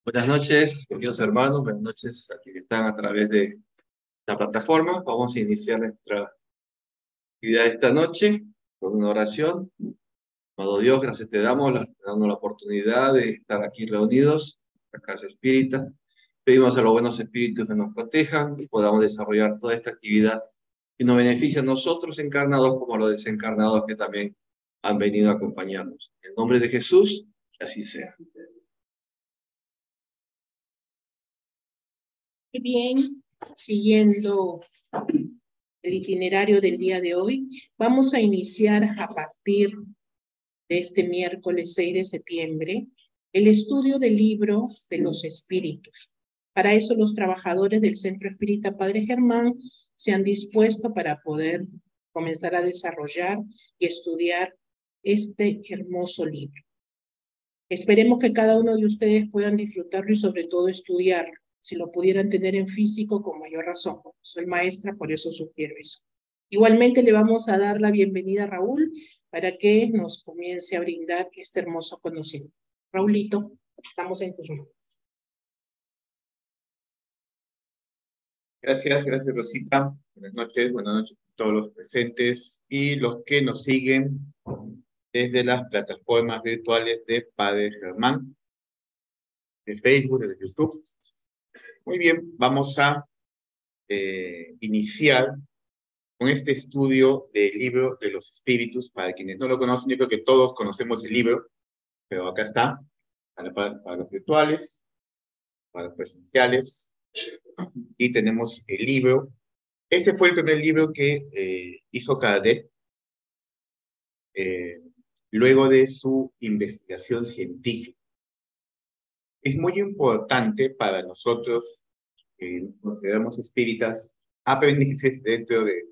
Buenas noches, queridos hermanos, buenas noches a quienes están a través de la plataforma. Vamos a iniciar nuestra actividad de esta noche con una oración. Amado Dios, gracias te damos, dando la oportunidad de estar aquí reunidos en la casa espírita. Pedimos a los buenos espíritus que nos protejan y podamos desarrollar toda esta actividad que nos beneficia a nosotros encarnados como a los desencarnados que también han venido a acompañarnos. En el nombre de Jesús, que así sea. Bien, siguiendo el itinerario del día de hoy, vamos a iniciar a partir de este miércoles 6 de septiembre el estudio del libro de los espíritus. Para eso los trabajadores del Centro Espírita Padre Germán se han dispuesto para poder comenzar a desarrollar y estudiar este hermoso libro. Esperemos que cada uno de ustedes puedan disfrutarlo y sobre todo estudiarlo. Si lo pudieran tener en físico, con mayor razón. Soy maestra, por eso sugiero eso. Igualmente le vamos a dar la bienvenida a Raúl para que nos comience a brindar este hermoso conocimiento. Raulito, estamos en tus manos. Gracias Rosita. Buenas noches a todos los presentes y los que nos siguen desde las plataformas virtuales de Padre Germán, de Facebook, de YouTube. Muy bien, vamos a iniciar con este estudio del libro de los espíritus. Para quienes no lo conocen, yo creo que todos conocemos el libro, pero acá está, para los virtuales, para los presenciales, y tenemos el libro. Este fue el primer libro que hizo Kardec luego de su investigación científica. Es muy importante para nosotros, que nos consideramos espíritas, aprendices dentro de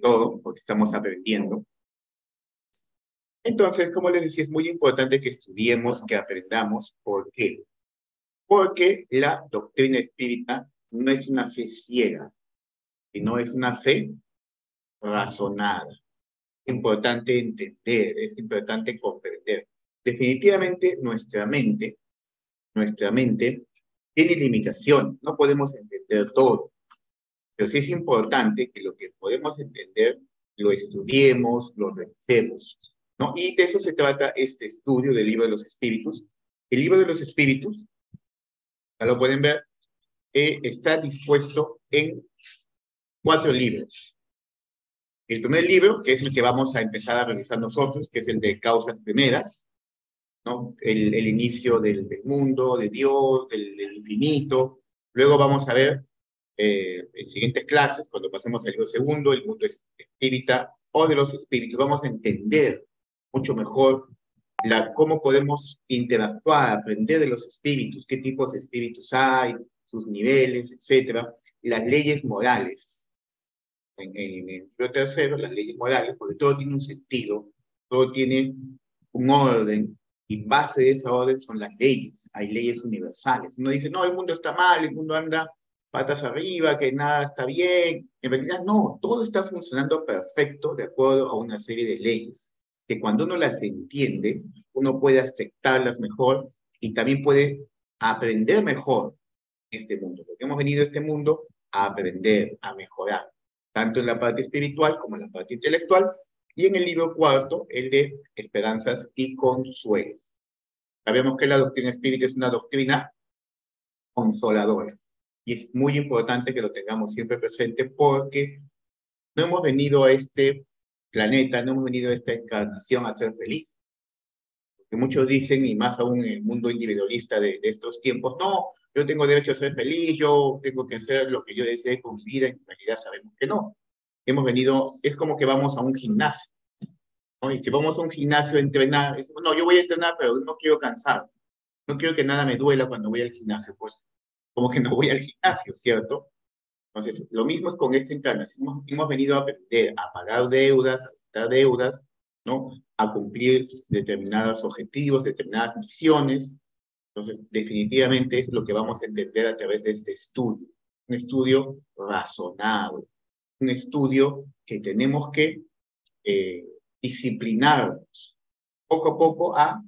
todo, porque estamos aprendiendo. Entonces, como les decía, es muy importante que estudiemos, que aprendamos. ¿Por qué? Porque la doctrina espírita no es una fe ciega, sino es una fe razonada. Es importante entender, es importante comprender. Definitivamente nuestra mente tiene limitación, no podemos entender todo, pero sí es importante que lo que podemos entender lo estudiemos, lo revisemos, ¿no? Y de eso se trata este estudio del libro de los espíritus. El libro de los espíritus, ya lo pueden ver, está dispuesto en 4 libros. El primer libro, que es el que vamos a empezar a revisar nosotros, que es el de causas primeras, ¿no? El inicio del mundo, de Dios, del infinito. Luego vamos a ver en siguientes clases, cuando pasemos al libro segundo, el mundo espírita o de los espíritus, vamos a entender mucho mejor cómo podemos interactuar, aprender de los espíritus, qué tipos de espíritus hay, sus niveles, etcétera, las leyes morales. En el libro tercero, las leyes morales, porque todo tiene un sentido, todo tiene un orden, y base de esa orden son las leyes. Hay leyes universales. Uno dice, no, el mundo está mal, el mundo anda patas arriba, que nada está bien. En realidad, no, todo está funcionando perfecto de acuerdo a una serie de leyes, que cuando uno las entiende, uno puede aceptarlas mejor y también puede aprender mejor este mundo. Porque hemos venido a este mundo a aprender, a mejorar, tanto en la parte espiritual como en la parte intelectual. Y en el libro cuarto, el de Esperanzas y Consuelo. Sabemos que la doctrina espírita es una doctrina consoladora. Y es muy importante que lo tengamos siempre presente porque no hemos venido a este planeta, no hemos venido a esta encarnación a ser felices. Porque muchos dicen, y más aún en el mundo individualista de estos tiempos, no, yo tengo derecho a ser feliz, yo tengo que hacer lo que yo desee con mi vida. En realidad sabemos que no. Hemos venido, es como que vamos a un gimnasio, ¿no? Y si vamos a un gimnasio a entrenar, decimos, no, yo voy a entrenar, pero no quiero cansar, no quiero que nada me duela cuando voy al gimnasio, pues como que no voy al gimnasio, ¿cierto? Entonces, lo mismo es con esta encarnación. Hemos venido a aprender a pagar deudas, a quitar deudas, ¿no? A cumplir determinados objetivos, determinadas misiones. Entonces, definitivamente es lo que vamos a entender a través de este estudio. Un estudio razonado, un estudio que tenemos que disciplinarnos poco a poco a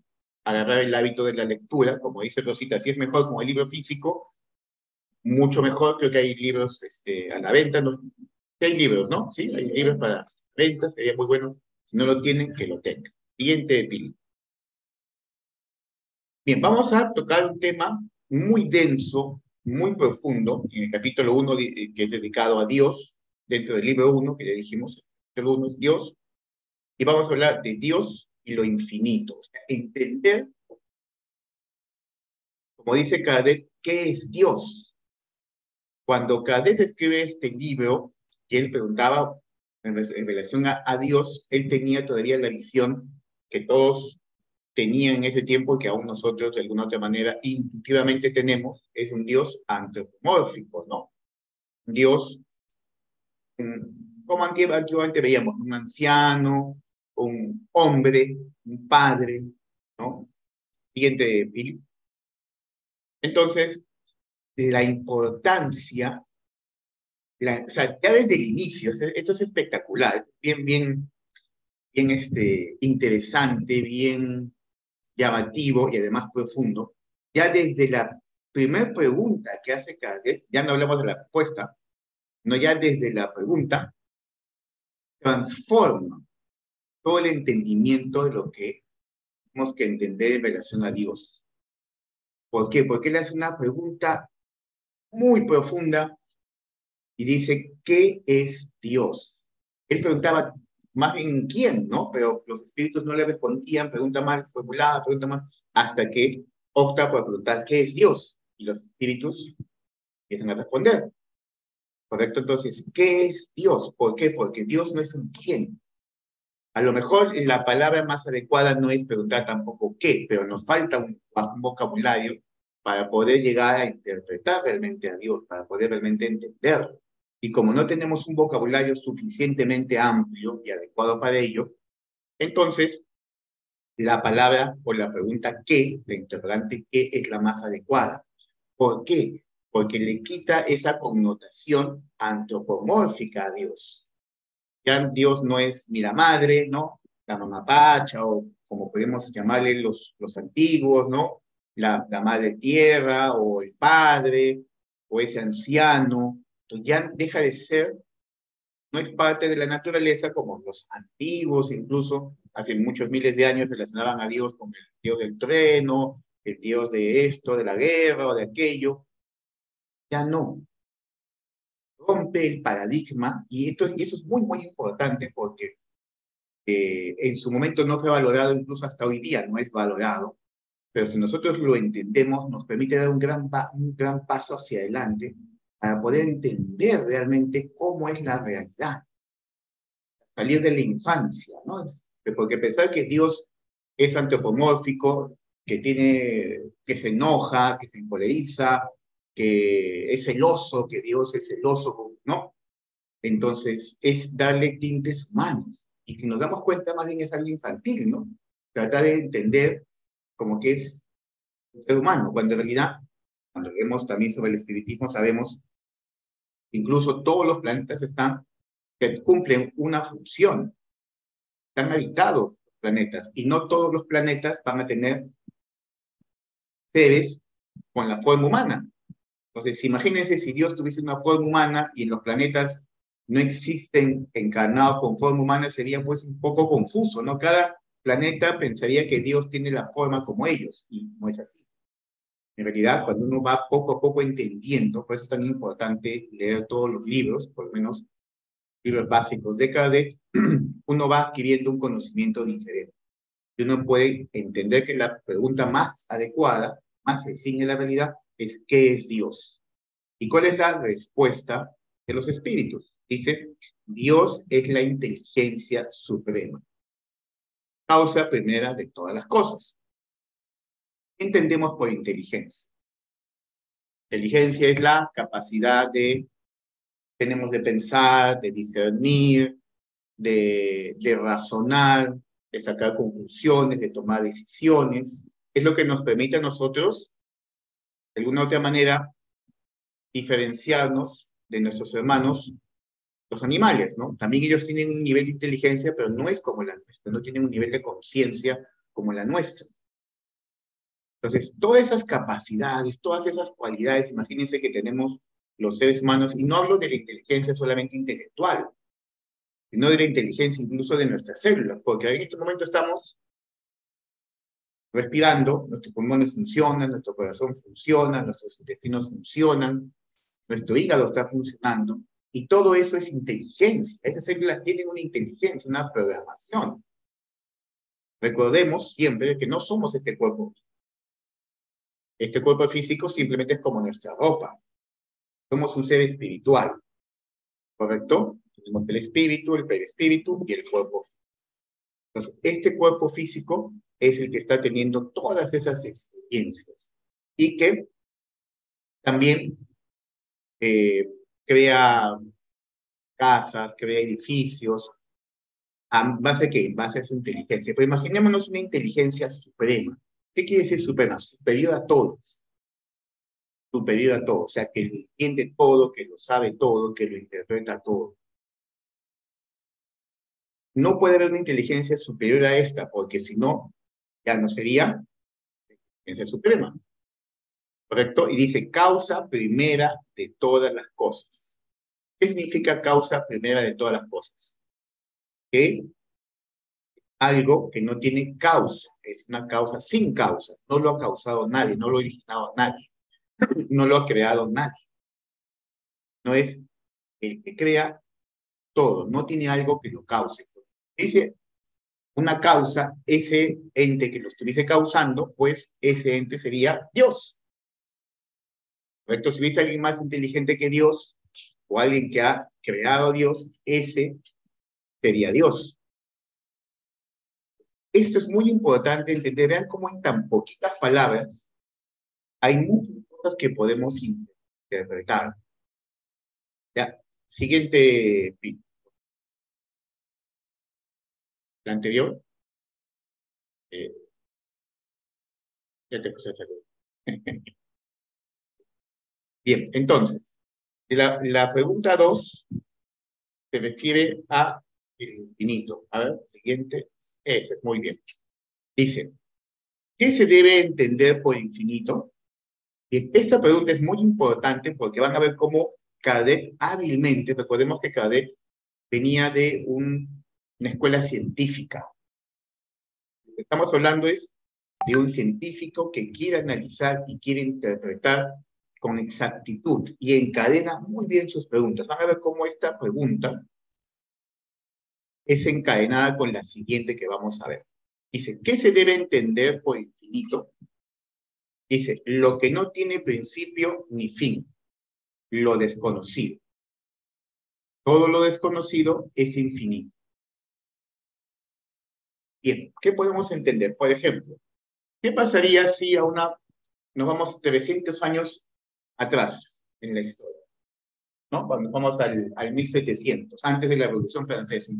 agarrar el hábito de la lectura, como dice Rosita, si es mejor como el libro físico, mucho mejor. Creo que hay libros a la venta, ¿no? Sí hay libros, ¿no? Sí, hay libros para venta, sería muy bueno. Si no lo tienen, que lo tengan. Siguiente, Pili. Bien, vamos a tocar un tema muy denso, muy profundo, en el capítulo 1, que es dedicado a Dios, dentro del libro 1, que ya dijimos, el capítulo 1 es Dios, y vamos a hablar de Dios y lo infinito. O sea, entender, como dice Kardec, ¿qué es Dios? Cuando Kardec escribe este libro, y él preguntaba en relación a Dios, él tenía todavía la visión que todos tenían en ese tiempo y que aún nosotros de alguna otra manera intuitivamente tenemos, es un Dios antropomórfico, ¿no? Un Dios, como antiguamente veíamos, un anciano, un hombre, un padre, ¿no? Siguiente, Bill. Entonces, la importancia, o sea, ya desde el inicio, esto es espectacular, bien interesante, bien llamativo y además profundo. Ya desde la primera pregunta que hace Kardec, ya no hablamos de la respuesta, no, ya desde la pregunta, transforma todo el entendimiento de lo que tenemos que entender en relación a Dios. ¿Por qué? Porque él hace una pregunta muy profunda y dice, ¿qué es Dios? Él preguntaba más bien quién, ¿no? Pero los espíritus no le respondían, pregunta mal formulada, pregunta mal, hasta que opta por preguntar, ¿qué es Dios? Y los espíritus empiezan a responder. ¿Correcto? Entonces, ¿qué es Dios? ¿Por qué? Porque Dios no es un quién. A lo mejor la palabra más adecuada no es preguntar tampoco qué, pero nos falta un vocabulario para poder llegar a interpretar realmente a Dios, para poder realmente entenderlo. Y como no tenemos un vocabulario suficientemente amplio y adecuado para ello, entonces la palabra o la pregunta qué, la interrogante qué, es la más adecuada. ¿Por qué? Porque le quita esa connotación antropomórfica a Dios. Ya Dios no es ni la madre, ¿no? La mamá pacha, o como podemos llamarle los antiguos, ¿no? La madre tierra, o el padre, o ese anciano. Entonces ya deja de ser, no es parte de la naturaleza como los antiguos, incluso hace muchos miles de años relacionaban a Dios con el Dios del trueno, el Dios de esto, de la guerra o de aquello. Ya no. Rompe el paradigma y eso es muy importante porque en su momento no fue valorado, incluso hasta hoy día no es valorado, pero si nosotros lo entendemos, nos permite dar un gran paso hacia adelante para poder entender realmente cómo es la realidad, salir de la infancia, ¿no? Porque pensar que Dios es antropomórfico, que se enoja, que se encoleriza, que es celoso, que Dios es celoso, ¿no? Entonces, es darle tintes humanos. Y si nos damos cuenta, más bien es algo infantil, ¿no? Tratar de entender como que es un ser humano, cuando en realidad, cuando vemos también sobre el espiritismo, sabemos que incluso todos los planetas que cumplen una función, están habitados los planetas, y no todos los planetas van a tener seres con la forma humana. Entonces, imagínense si Dios tuviese una forma humana y en los planetas no existen encarnados con forma humana, sería pues un poco confuso, ¿no? Cada planeta pensaría que Dios tiene la forma como ellos, y no es así. En realidad, cuando uno va poco a poco entendiendo, por eso es tan importante leer todos los libros, por lo menos libros básicos de Kardec, uno va adquiriendo un conocimiento diferente. Y uno puede entender que la pregunta más adecuada, más sencilla en la realidad, es ¿qué es Dios? ¿Y cuál es la respuesta de los espíritus? Dice, Dios es la inteligencia suprema, causa primera de todas las cosas. ¿Qué entendemos por inteligencia? Inteligencia es la capacidad tenemos de pensar, de discernir, de razonar, de sacar conclusiones, de tomar decisiones. Es lo que nos permite a nosotros, de alguna u otra manera, diferenciarnos de nuestros hermanos, los animales, ¿no? También ellos tienen un nivel de inteligencia, pero no es como la nuestra, no tienen un nivel de conciencia como la nuestra. Entonces, todas esas capacidades, todas esas cualidades, imagínense que tenemos los seres humanos, y no hablo de la inteligencia solamente intelectual, sino de la inteligencia incluso de nuestras células, porque en este momento estamos respirando, nuestros pulmones funcionan, nuestro corazón funciona, nuestros intestinos funcionan, nuestro hígado está funcionando, y todo eso es inteligencia. Esas células tienen una inteligencia, una programación. Recordemos siempre que no somos este cuerpo. Este cuerpo físico simplemente es como nuestra ropa. Somos un ser espiritual, ¿correcto? Tenemos el espíritu, el perispíritu y el cuerpo. Entonces, este cuerpo físico es el que está teniendo todas esas experiencias y que también crea casas, crea edificios, ¿en base a qué? En base a su inteligencia. Pero imaginémonos una inteligencia suprema. ¿Qué quiere decir suprema? Superior a todos. Superior a todo, o sea, que lo entiende todo, que lo sabe todo, que lo interpreta todo. No puede haber una inteligencia superior a esta, porque si no, ya no sería inteligencia suprema, ¿correcto? Y dice causa primera de todas las cosas. ¿Qué significa causa primera de todas las cosas? Que algo que no tiene causa, es una causa sin causa, no lo ha causado nadie, no lo ha originado nadie, no lo ha creado nadie. No es el que crea todo, no tiene algo que lo cause. Dice una causa, ese ente que lo estuviese causando, pues ese ente sería Dios. ¿Correcto? Si hubiese alguien más inteligente que Dios, o alguien que ha creado a Dios, ese sería Dios. Esto es muy importante entender. Vean cómo en tan poquitas palabras hay muchas cosas que podemos interpretar. Ya, siguiente, la anterior. Ya te fuiste a salir. Bien, entonces, la pregunta 2 se refiere a el infinito. A ver, siguiente. Ese es muy bien. Dice, ¿qué se debe entender por infinito? Y esta pregunta es muy importante porque van a ver cómo Kardec hábilmente, recordemos que Kardec venía de una escuela científica. Lo que estamos hablando es de un científico que quiere analizar y quiere interpretar con exactitud y encadena muy bien sus preguntas. Van a ver cómo esta pregunta es encadenada con la siguiente que vamos a ver. Dice, ¿qué se debe entender por infinito? Dice, lo que no tiene principio ni fin, lo desconocido. Todo lo desconocido es infinito. Bien, ¿qué podemos entender? Por ejemplo, ¿qué pasaría si nos vamos 300 años atrás en la historia? ¿No? Cuando vamos al 1700, antes de la Revolución Francesa.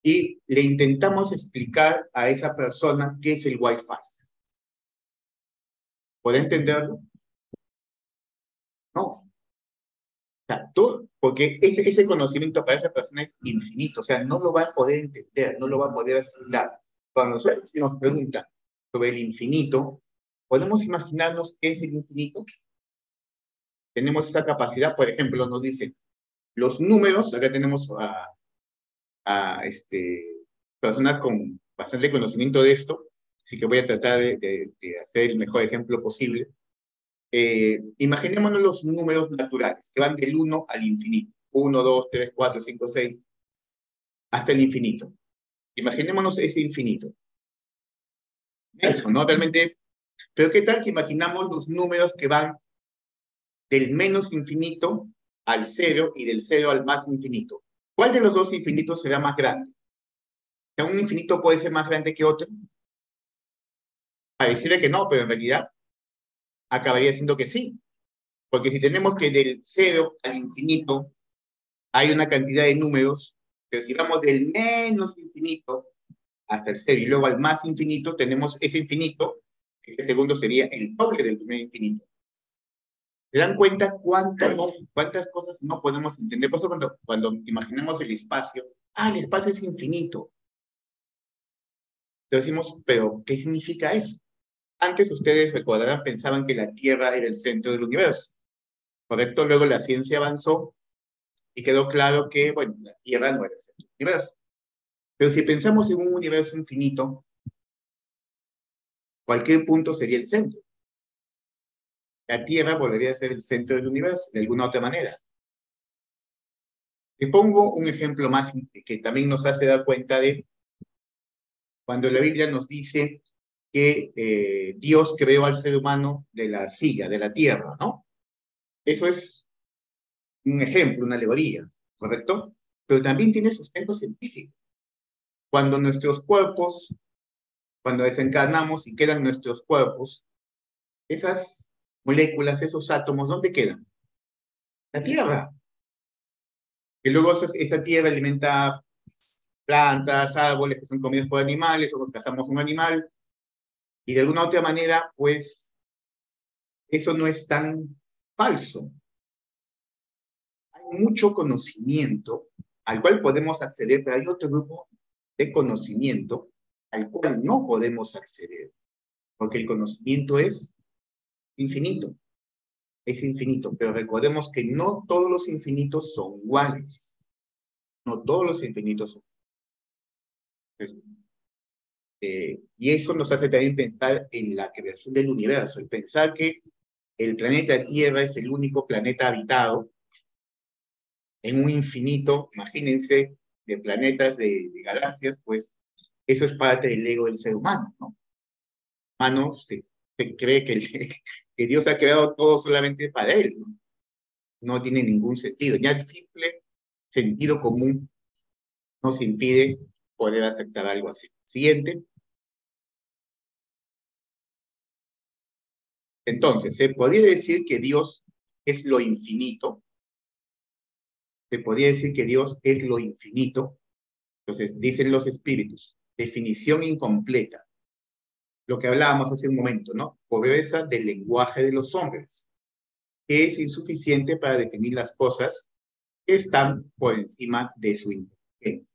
Y le intentamos explicar a esa persona qué es el Wi-Fi. ¿Puede entenderlo? No. O sea, porque ese conocimiento para esa persona es infinito, o sea, no lo va a poder entender, no lo va a poder asimilar. Cuando nosotros nos preguntan sobre el infinito, ¿podemos imaginarnos qué es el infinito? Tenemos esa capacidad, por ejemplo, nos dicen los números, acá tenemos a personas con bastante conocimiento de esto, así que voy a tratar de hacer el mejor ejemplo posible. Imaginémonos los números naturales, que van del 1 al infinito. 1, 2, 3, 4, 5, 6, hasta el infinito. Imaginémonos ese infinito. Eso, ¿no? Realmente, pero ¿qué tal que imaginamos los números que van del menos infinito al 0 y del 0 al más infinito? ¿Cuál de los dos infinitos será más grande? ¿Un infinito puede ser más grande que otro? Pareciera que no, pero en realidad acabaría siendo que sí. Porque si tenemos que del 0 al infinito hay una cantidad de números, pero si vamos del menos infinito hasta el 0 y luego al más infinito, tenemos ese infinito, que el segundo sería el doble del primer infinito. ¿Se dan cuenta cuántas cosas no podemos entender? Por eso cuando imaginamos el espacio es infinito. Pero decimos, ¿pero qué significa eso? Antes ustedes recordarán, pensaban que la Tierra era el centro del universo, ¿correcto? Luego la ciencia avanzó y quedó claro que, bueno, la Tierra no era el centro del universo. Pero si pensamos en un universo infinito, cualquier punto sería el centro. La Tierra volvería a ser el centro del universo, de alguna otra manera. Te pongo un ejemplo más que también nos hace dar cuenta de cuando la Biblia nos dice que Dios creó al ser humano de la arcilla, de la tierra, ¿no? Eso es un ejemplo, una alegoría, ¿correcto? Pero también tiene sustento científico. Cuando nuestros cuerpos, cuando desencarnamos y quedan nuestros cuerpos, esas moléculas, esos átomos, ¿dónde quedan? La tierra. Y luego esa tierra alimenta plantas, árboles que son comidos por animales, luego cazamos un animal, y de alguna otra manera, pues, eso no es tan falso. Hay mucho conocimiento al cual podemos acceder, pero hay otro grupo de conocimiento al cual no podemos acceder, porque el conocimiento es infinito, pero recordemos que no todos los infinitos son iguales, no todos los infinitos son iguales. Y eso nos hace también pensar en la creación del universo, el pensar que el planeta Tierra es el único planeta habitado en un infinito, imagínense, de planetas, de galaxias, pues eso es parte del ego del ser humano, ¿no? Humano se cree que Dios ha creado todo solamente para él, ¿no? No tiene ningún sentido. Ya el simple sentido común nos impide poder aceptar algo así. Siguiente. Entonces, se podría decir que Dios es lo infinito. Se podría decir que Dios es lo infinito. Entonces, dicen los espíritus, definición incompleta. Lo que hablábamos hace un momento, ¿no? Pobreza del lenguaje de los hombres, que es insuficiente para definir las cosas que están por encima de su inteligencia.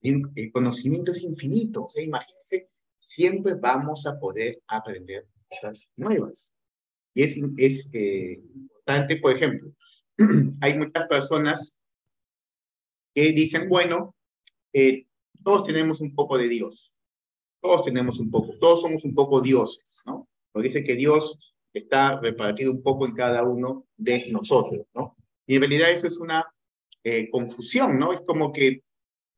El conocimiento es infinito, o sea, imagínense, siempre vamos a poder aprender cosas nuevas. Y es importante, por ejemplo, hay muchas personas que dicen, bueno, todos tenemos un poco de Dios, todos tenemos un poco, todos somos un poco dioses, ¿no? Porque dice que Dios está repartido un poco en cada uno de nosotros, ¿no? Y en realidad eso es una confusión, ¿no? Es como que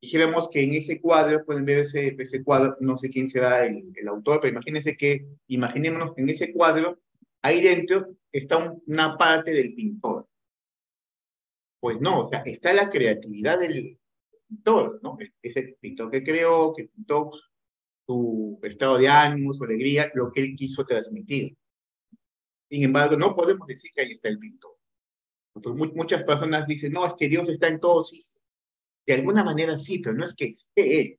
dijéramos que en ese cuadro, pueden ver ese cuadro, no sé quién será el autor, pero imaginémonos que en ese cuadro, ahí dentro está una parte del pintor. Pues no, o sea, está la creatividad del pintor, ¿no? Ese pintor que creó, que pintó su estado de ánimo, su alegría, lo que él quiso transmitir. Sin embargo, no podemos decir que ahí está el pintor. Muchas personas dicen, no, es que Dios está en todos, sí. De alguna manera sí, pero no es que esté Él,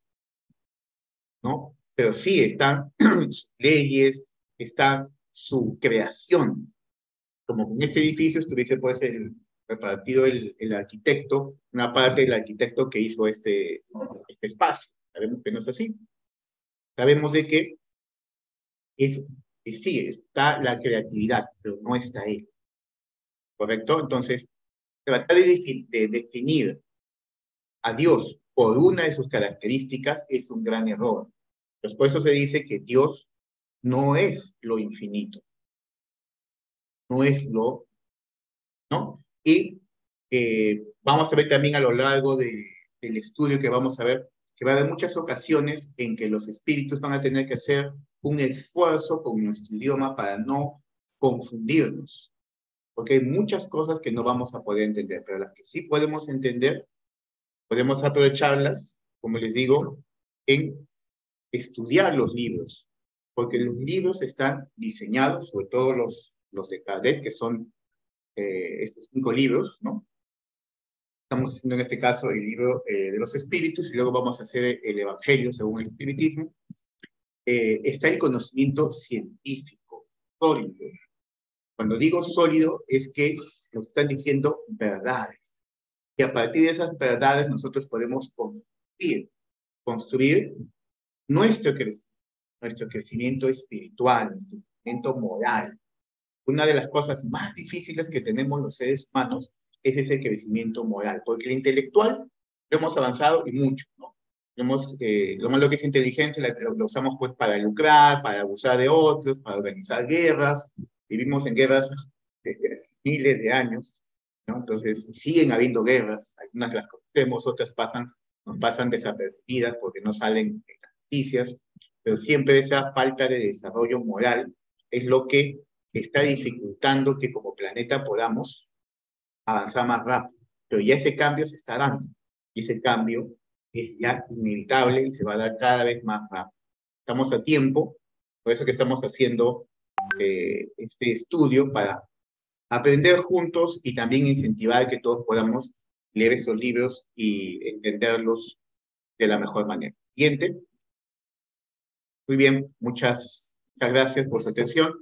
¿no? Pero sí están sus leyes, está su creación. Como en este edificio estuviese pues repartido el arquitecto, una parte del arquitecto que hizo este espacio. Sabemos que no es así. Sabemos de que sí, está la creatividad, pero no está Él. ¿Correcto? Entonces, tratar de definir a Dios por una de sus características es un gran error. Pues por eso se dice que Dios no es lo infinito, no es lo, ¿no? Y vamos a ver también a lo largo del estudio que vamos a ver que va a haber muchas ocasiones en que los espíritus van a tener que hacer un esfuerzo con nuestro idioma para no confundirnos, porque hay muchas cosas que no vamos a poder entender, pero las que sí podemos entender, podemos aprovecharlas, como les digo, en estudiar los libros, porque los libros están diseñados, sobre todo los de Kardec, que son estos 5 libros, ¿no? Estamos haciendo en este caso el libro de los espíritus y luego vamos a hacer el evangelio según el espiritismo. Está el conocimiento científico, sólido. Cuando digo sólido es que nos están diciendo verdades. Y a partir de esas verdades nosotros podemos construir nuestro crecimiento. nuestro crecimiento espiritual, nuestro crecimiento moral. Una de las cosas más difíciles que tenemos los seres humanos es ese crecimiento moral, porque el intelectual lo hemos avanzado y mucho, ¿no? Lo malo que es inteligencia lo usamos pues para lucrar, para abusar de otros, para organizar guerras. Vivimos en guerras desde hace miles de años, ¿no? Entonces siguen habiendo guerras, algunas las conocemos, otras nos pasan desapercibidas porque no salen en las noticias, pero siempre esa falta de desarrollo moral es lo que está dificultando que como planeta podamos avanzar más rápido. Pero ya ese cambio se está dando, y ese cambio es ya inevitable y se va a dar cada vez más rápido. Estamos a tiempo, por eso que estamos haciendo este estudio para aprender juntos y también incentivar que todos podamos leer estos libros y entenderlos de la mejor manera. Siguiente. Muy bien, muchas gracias por su atención.